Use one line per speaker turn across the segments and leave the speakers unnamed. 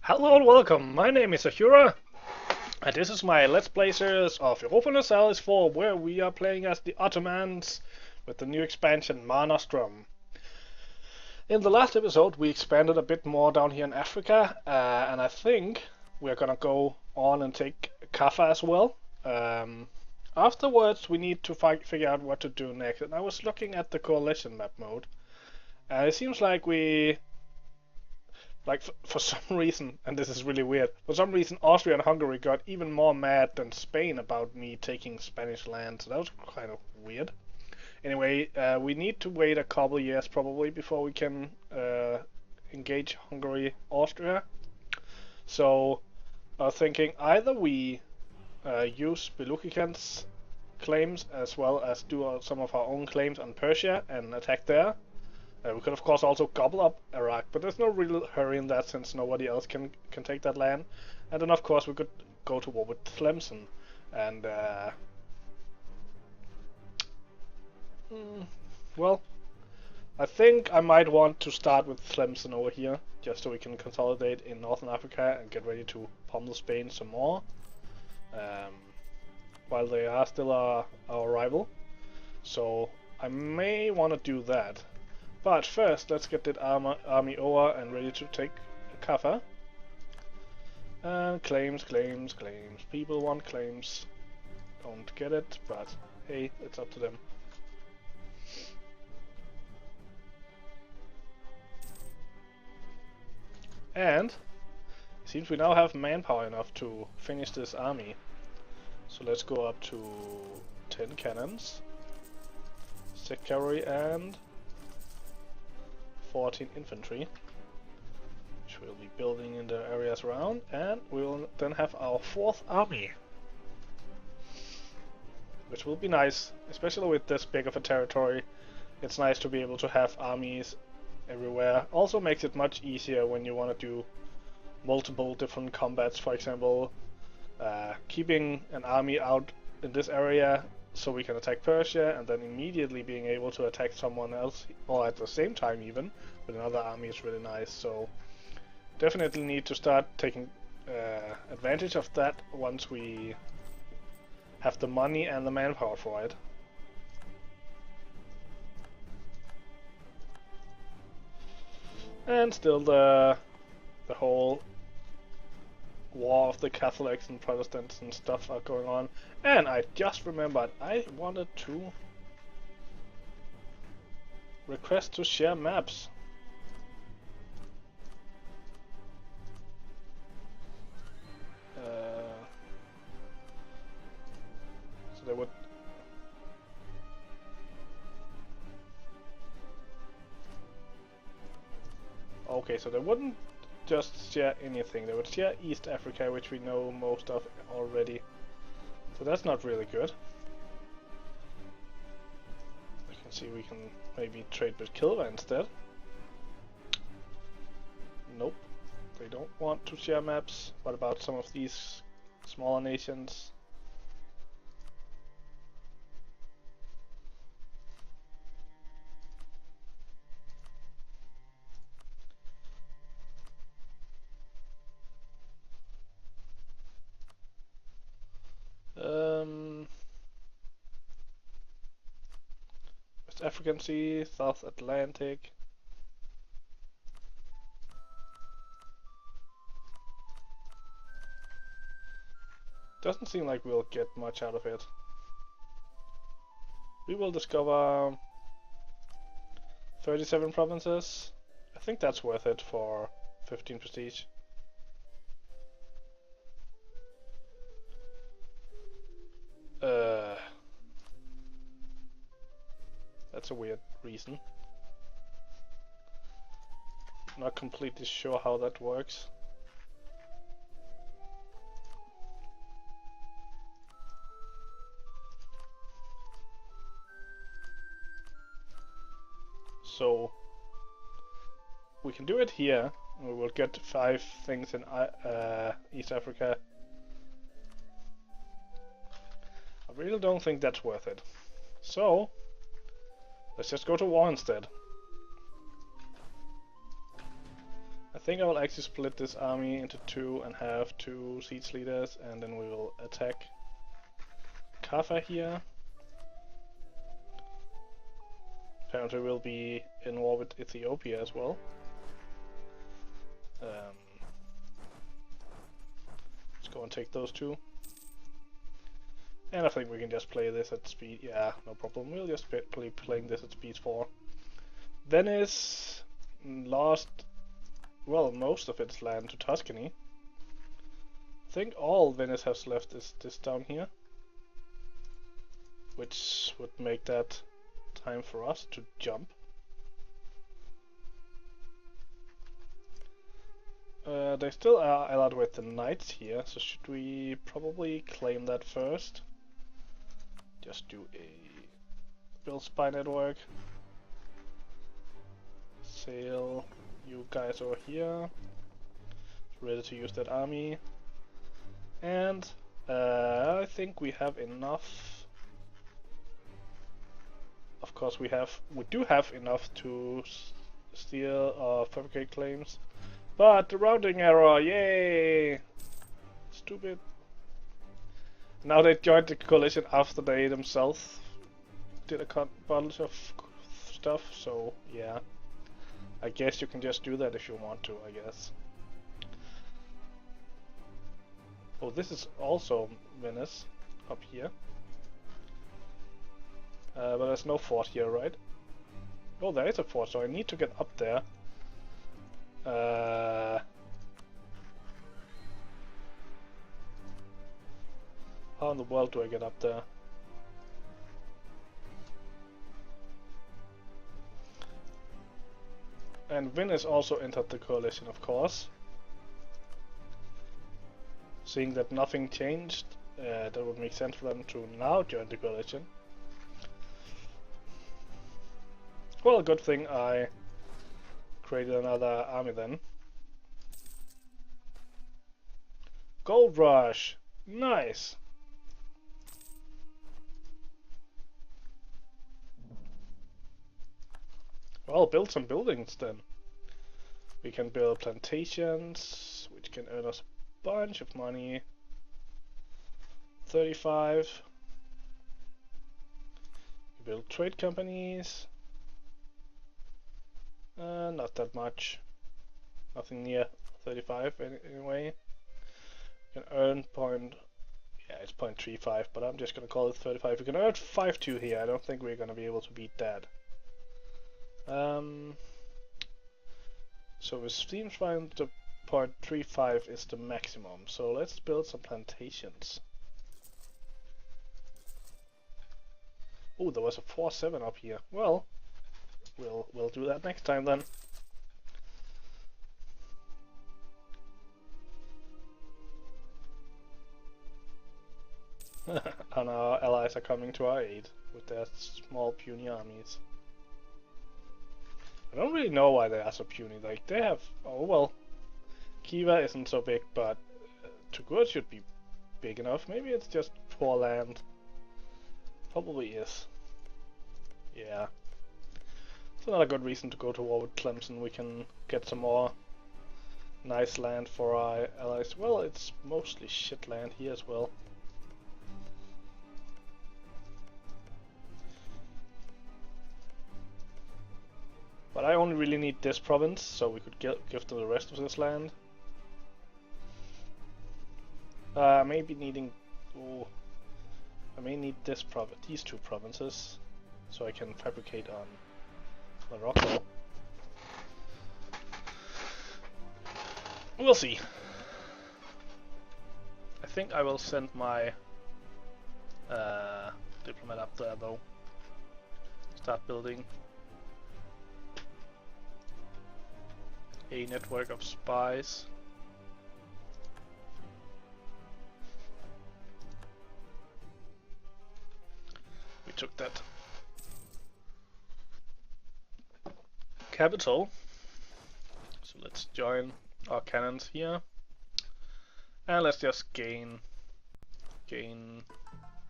Hello and welcome, my name is Ahura, and this is my Let's Play series of Europa Universalis IV, where we are playing as the Ottomans with the new expansion Mare Nostrum. In the last episode we expanded a bit more down here in Africa, and I think we're gonna go on and take Kaffa as well. Afterwards we need to figure out what to do next, and I was looking at the coalition map mode, and it seems like for some reason, and this is really weird, for some reason Austria and Hungary got even more mad than Spain about me taking Spanish land, so that was kind of weird. Anyway, we need to wait a couple years probably before we can engage Hungary, Austria. So I was thinking either we use Belukicans claims as well as do some of our own claims on Persia and attack there. We could of course also gobble up Iraq, but there's no real hurry in that since nobody else can take that land. And then of course we could go to war with Tlemcen. And well, I think I might want to start with Tlemcen over here, just so we can consolidate in Northern Africa and get ready to pummel Spain some more, while they are still our rival. So I may want to do that. But first, let's get that army over and ready to take Kaffa. And claims, claims, claims. People want claims. Don't get it, but hey, it's up to them. And it seems we now have manpower enough to finish this army. So let's go up to 10 cannons, 6 cavalry, and 14 infantry, which we'll be building in the areas around, and we'll then have our 4th army, which will be nice, especially with this big of a territory. It's nice to be able to have armies everywhere. Also makes it much easier when you want to do multiple different combats, for example, keeping an army out in this area so we can attack Persia, and then immediately being able to attack someone else, or at the same time even, with another army is really nice. So definitely need to start taking advantage of that once we have the money and the manpower for it. And still the whole war of the Catholics and Protestants and stuff are going on. And I just remembered I wanted to request to share maps. So they would. Okay, so they wouldn't just share anything. They would share East Africa, which we know most of already. So that's not really good. You can see we can maybe trade with Kilva instead. Nope, they don't want to share maps. What about some of these smaller nations? West African Sea, South Atlantic. Doesn't seem like we'll get much out of it. We will discover 37 provinces. I think that's worth it for 15 prestige. That's a weird reason. Not completely sure how that works. So we can do it here. We will get 5 things in East Africa. I really don't think that's worth it. So let's just go to war instead. I think I will actually split this army into two and have two siege leaders, and then we will attack Kaffa here. Apparently we'll be in war with Ethiopia as well. Let's go and take those two. And I think we can just play this at speed. Yeah, no problem. We'll just be playing this at speed 4. Venice lost, well, most of its land to Tuscany. I think all Venice has left is this down here, which would make that time for us to jump. They still are allied with the knights here, so should we probably claim that first? Just do a build spy network. Sail you guys over here. Ready to use that army. And I think we have enough. Of course we do have enough to steal or fabricate claims. But the rounding error, yay! Stupid. Now they joined the coalition after they themselves did a bunch of stuff, so yeah. I guess you can just do that if you want to, I guess. Oh, this is also Venice, up here. But there's no fort here, right? Oh, there is a fort, so I need to get up there. How in the world do I get up there? And Venice also entered the coalition, of course. Seeing that nothing changed, that would make sense for them to now join the coalition. Well, good thing I created another army then. Gold Rush! Nice! Well, build some buildings then. We can build plantations, which can earn us a bunch of money. 35. We build trade companies. Not that much. Nothing near 35 anyway. You can earn it's 0.35, but I'm just gonna call it 35. We can earn 5.2 here. I don't think we're gonna be able to beat that. So it seems fine. The 0.35 is the maximum. So let's build some plantations. Oh, there was a 4-7 up here. Well, we'll do that next time then. And our allies are coming to our aid with their small puny armies. I don't really know why they are so puny. Like, they have... Oh well. Khiva isn't so big, but Togur should be big enough. Maybe it's just poor land. Probably is. Yeah. It's another good reason to go to war with Clemson. We can get some more nice land for our allies. Well, it's mostly shit land here as well. But I only really need this province, so we could give them the rest of this land. Maybe needing... Oh, I may need these two provinces, so I can fabricate on Morocco. We'll see. I think I will send my diplomat up there though. Start building a network of spies. We took that capital, so let's join our cannons here, and let's just gain,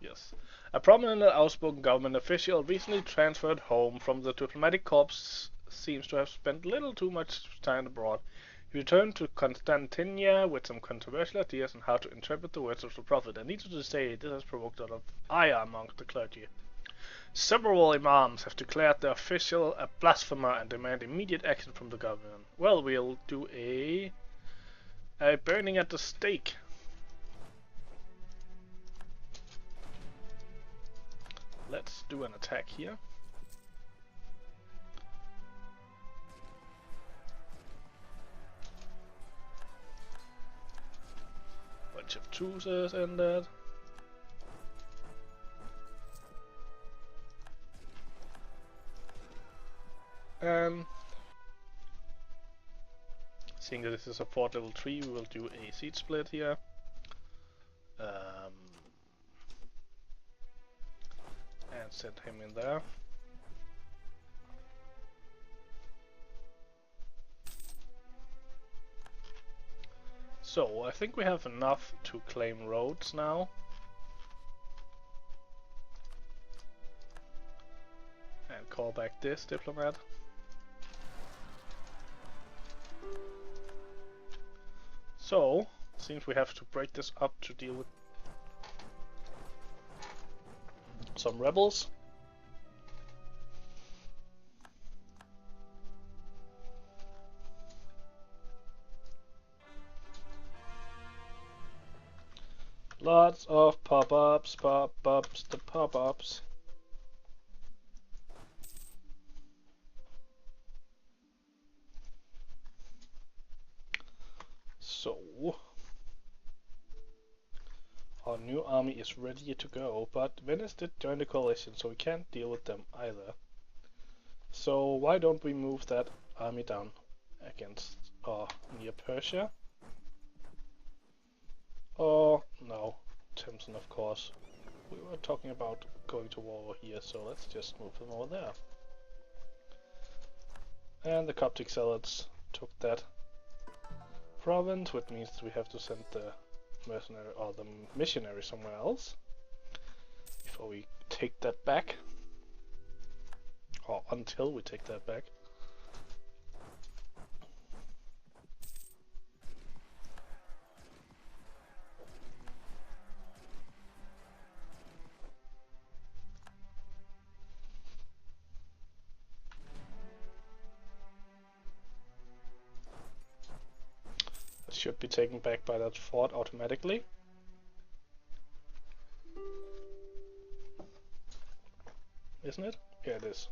yes. A prominent and outspoken government official recently transferred home from the diplomatic corps seems to have spent little too much time abroad. He Return to Constantinia with some controversial ideas on how to interpret the words of the prophet. And needless to say, this has provoked a lot of ire amongst the clergy. Several imams have declared the official a blasphemer and demand immediate action from the government. Well, we'll do a burning at the stake. Let's do an attack here. Bunch of choosers in that. Seeing that this is a fort level 3, we will do a seed split here. And send him in there. So, I think we have enough to claim roads now. And call back this diplomat. So, seems we have to break this up to deal with some rebels. Lots of pop-ups, pop-ups, the pop-ups. So, our new army is ready to go, but Venice did join the coalition, so we can't deal with them either. So why don't we move that army down against, near Persia? Oh, no, Timson, of course. We were talking about going to war here, so let's just move them over there. And the Coptic Zealots took that province, which means we have to send the mercenary or the missionary somewhere else before we take that back, or until we take that back. Should be taken back by that fort automatically. Isn't it? Yeah, it is.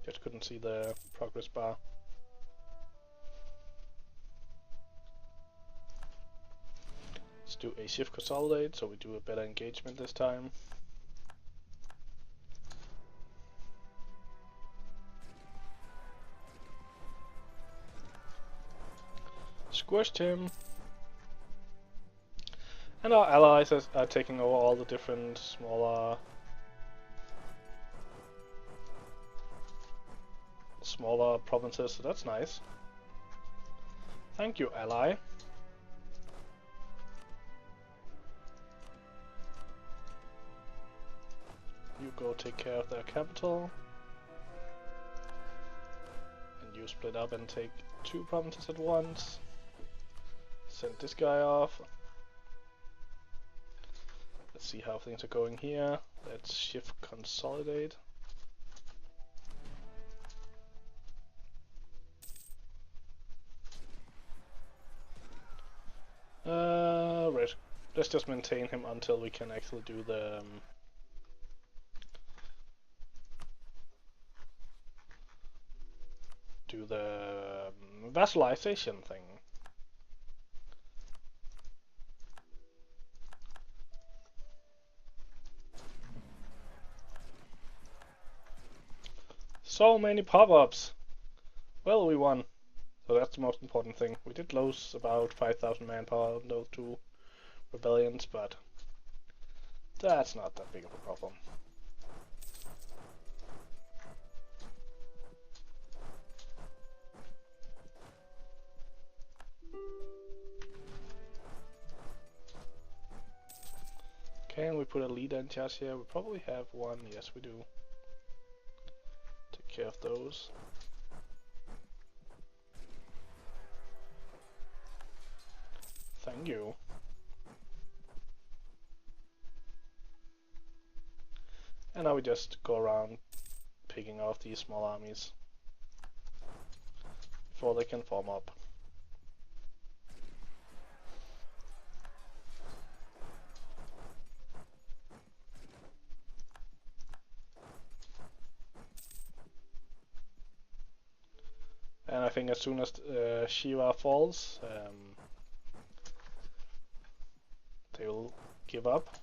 Just couldn't see the progress bar. Let's do a shift consolidate so we do a better engagement this time. Squished him. And our allies are taking over all the different smaller provinces, so that's nice. Thank you, ally. You go take care of their capital. And you split up and take 2 provinces at once. Send this guy off. Let's see how things are going here. Let's shift consolidate. Right. Let's just maintain him until we can actually do the vassalization thing. So many pop-ups! Well, we won. So that's the most important thing. We did lose about 5,000 manpower in those 2 rebellions, but that's not that big of a problem. Can we put a leader in charge here? We probably have one. Yes, we do. Take care of those. Thank you. And now we just go around picking off these small armies before they can form up. And I think as soon as Shiva falls, they will give up.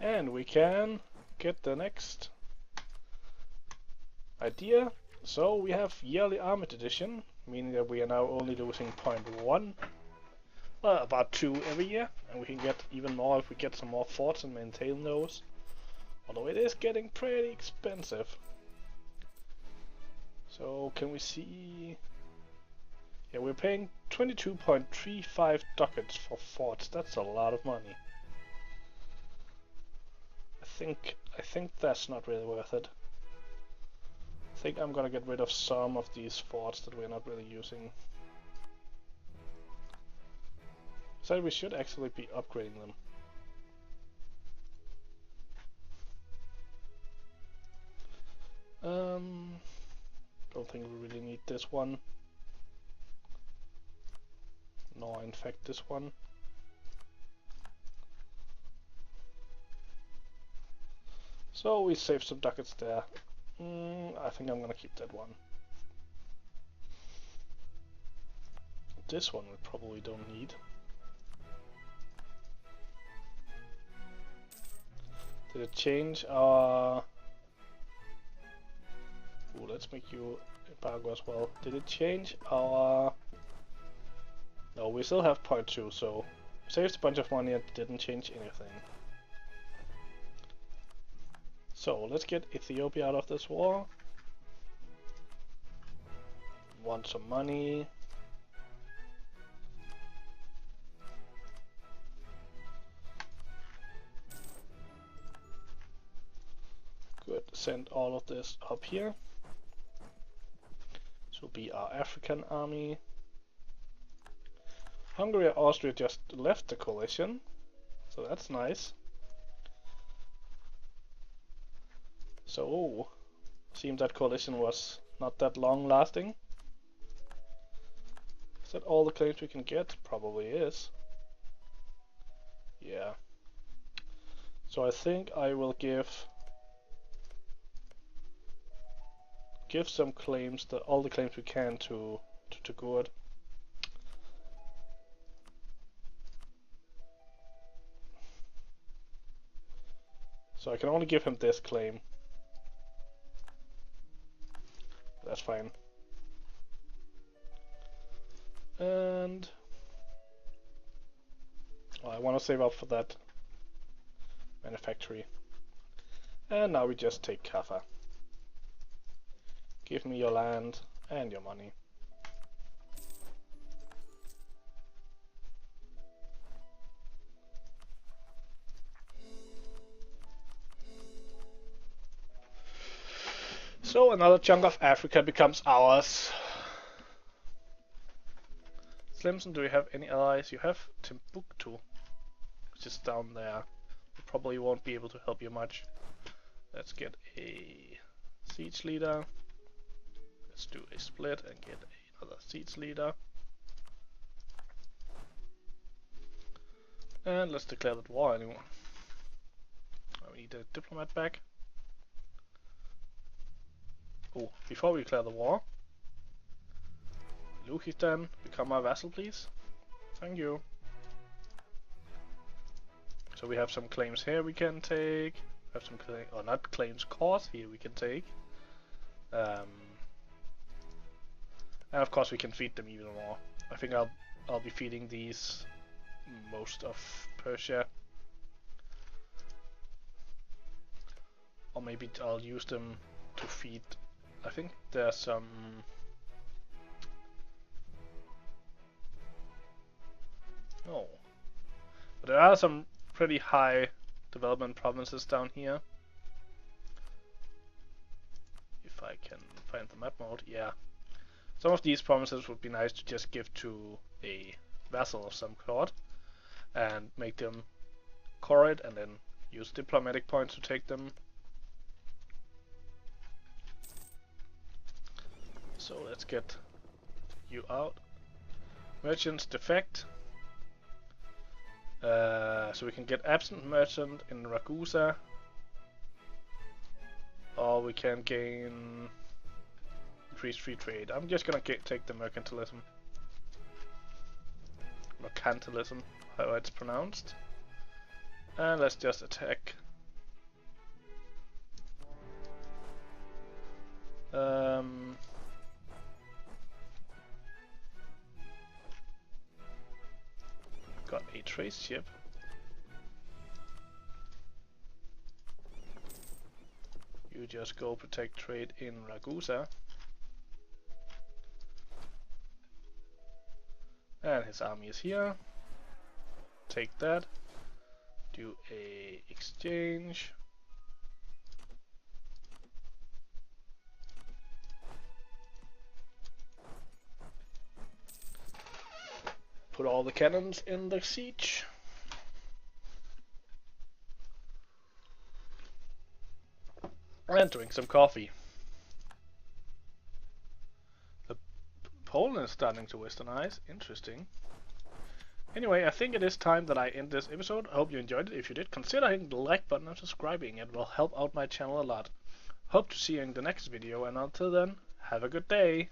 And we can get the next idea. So we have yearly army edition, meaning that we are now only losing 0.1, about 2 every year, and we can get even more if we get some more forts and maintain those. Although it is getting pretty expensive. So can we see? Yeah, we're paying 22.35 ducats for forts. That's a lot of money. I think that's not really worth it. I think I'm gonna get rid of some of these forts that we're not really using. So we should actually be upgrading them. Don't think we really need this one. Nor in fact this one. So we saved some ducats there. I think I'm gonna keep that one. This one we probably don't need. Did it change our... Ooh, let's make you embargo as well. Did it change our... No, we still have 0.2, so saved a bunch of money and didn't change anything. So let's get Ethiopia out of this war. Want some money. Good, send all of this up here. This will be our African army. Hungary and Austria just left the coalition, so that's nice. So, seems that coalition was not that long lasting. Is that all the claims we can get? Probably is. Yeah. So I think I will give some claims, all the claims we can to Gurd. So I can only give him this claim. That's fine. And I want to save up for that manufactory. And now we just take Kaffa. Give me your land and your money. So another chunk of Africa becomes ours. Slimson, do you have any allies? You have Timbuktu, which is down there. We probably won't be able to help you much. Let's get a siege leader. Let's do a split and get another siege leader. And let's declare that war anyway. We need a diplomat back. Oh, before we declare the war, Lukistan, become our vassal, please. Thank you. So we have some claims here we can take. We have some claims, or not claims, cores here we can take. And of course we can feed them even more. I think I'll be feeding these most of Persia. Or maybe I'll use them to feed. I think there's some... No. But there are some pretty high development provinces down here. If I can find the map mode, yeah. Some of these provinces would be nice to just give to a vassal of some sort and make them core it and then use diplomatic points to take them. So let's get you out. Merchants defect. So we can get absent merchant in Ragusa, or we can gain increased free trade. I'm just gonna take the mercantilism. Mercantilism, however it's pronounced. And let's just attack. Got a trace ship. You just go protect trade in Ragusa. And his army is here. Take that. Do a exchange. Put all the cannons in the siege. And drink some coffee. Poland is starting to westernize. Interesting. Anyway, I think it is time that I end this episode. I hope you enjoyed it. If you did, consider hitting the like button and subscribing. It will help out my channel a lot. Hope to see you in the next video, and until then, have a good day.